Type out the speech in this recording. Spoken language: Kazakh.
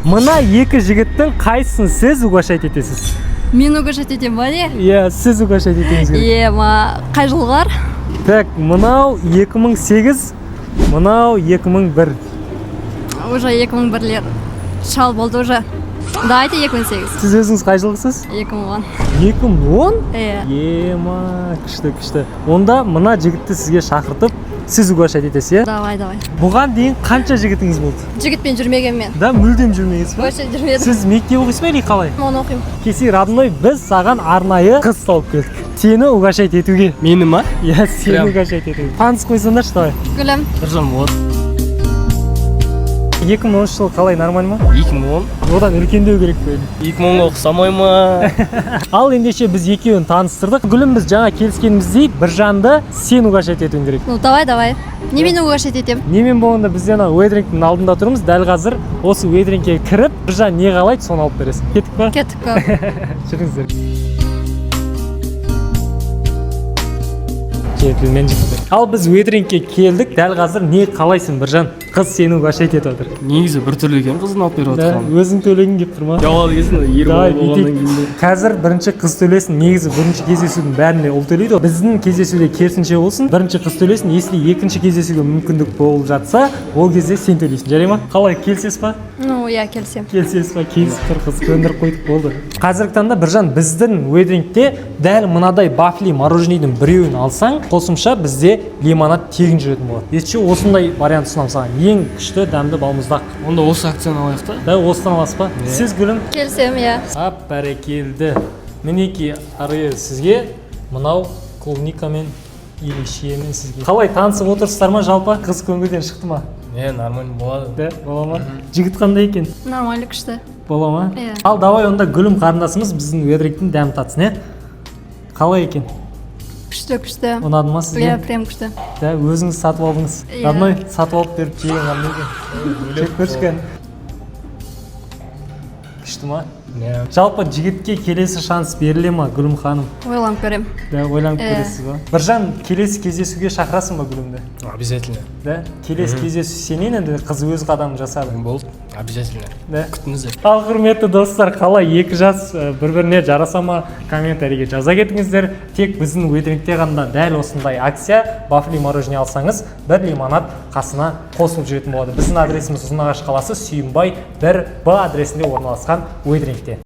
Мына екі жігіттің қайсысын сіз угощать етесіз? Мен угощать етем ба не? Иә, сіз угощать етіңіз керек. Қай жылғар? Так, мынау 2008, мынау 2001. Уже 2001-лер. Шал болды уже. Давайте 2008. Сіз өзіңіз қай жылғысыз? 2010. 2010? Иә. Ема, күшті. Онда мына жігітті сізге шақыртып, сіз угощать етесіз, иә? Давай. Бұған дейін қанша жігітіңіз болды? Жігітпен жүрмеген мен. Да, мүлдем жүрмейсіз ба? Вообще жүрмедім. Сіз мектеп оқисыз ба или қалай? Оны оқимын. Кесек родной, біз саған арнайы қыз тауып келдік. Сені угощать етуге. Мені ма? Иә, сені угощать етуге. Таныс қойсаңдаршы, давай. Гүлім. Біржан болады. 2010 жыл қалай, нормально ма? 2010. Одан үлкендеу керек қой. 2010-ға ұқсамай ма? Ал ендеше біз екеуін таныстырдық. Гүлім, біз жаңа келіскеніміздей Біржанды сен угощать етуің керек. Ну, давай. Немен угощать етем? Немен болғанда біз ана уэдрингтің алдында тұрмыз. Дәл қазір осы уэдрингке кіріп, Біржан не қалайды, соны алып бересің. Кеттік па? Кеттік па. Жүріңіздер. Мен жігіттер. Ал біз уэдрингке келдік. Дәл қазір не қалайсың, Біржан? Қыз сені угощать етіп отыр. Негізі бір түрлі екен қызын алып беріп Да, отырған. өзің төлегің келіп тұр ма? Жауал кезінде ер Давай, болғаннан бүйтейік. кейін. Қазір бірінші қыз төлесін. Негізі бірінші кездесудің бәріне ұл төлейді. Біздің кездесуде керісінше болсын. Бірінші қыз төлесін. Если екінші кездесуге мүмкіндік болып жатса, ол кезде сен төлейсің. Жарай ма? Қалай, келісесіз ба? Ну, иә, келсем. Келісесіз ба? Келісіп тұр, қыз көндіріп қойдық, болды. Қазіргі таңда Біржан, біздің уэдрингте дәл мынадай бафли мороженныйдың біреуін алсаң, қосымша бізде лимонад тегін жүретін болады. Естіші, осындай вариант ұсынамын саған. Ең күшті дәмді балмұздақ. Онда осы акцияны алайық та? Да, осыдан аласыз ба? Сіз, Гүлім? Келсем, иә. Ап, бәрекелді. Мінекей арғы сізге мынау клубникамен или шиемен сізге. Қалай, танысып отырсыздар ма жалпы? Қыз көңілден шықты ма? Нормально болады. Да, бола ма? Жігіт қандай екен? Нормально күшті. Бола ма? Иә. Ал давай онда Гүлім қарындасымыз біздің уэдрингтің дәмін татсын, е? Қалай екен? Күшті. Ұнады ма сізге? Иә, прям күшті. Да, өзіңіз сатып алдыңыз. Иә. Родной сатып алып беріп жеген қандай екен? Жеп көршкен. Күшті ма? Жалпы жігітке келесі шанс беріле ма, Гүлім ханым? Ойланып көрем. Да, ойланып көресіз ба? Біржан, келесі кездесуге шақырасың ба Гүлімді? Обязательно. Да, келесі кездесу сенен енді қыз өз қадамын жасады. Болды. Обязательно. Да. Күтіңіздер. Ал құрметті достар, қалай екі жас бір-біріне жараса ма, комментарийге жаза кетіңіздер. Тек біздің уэдрингте ғана дәл осындай акция, бафли мороженое алсаңыз, бір лимонад қасына қосылып жүретін болады. Біздің адресіміз Ұзынағаш қаласы, Сүйінбай 1Б адресінде орналасқан уэдрингте.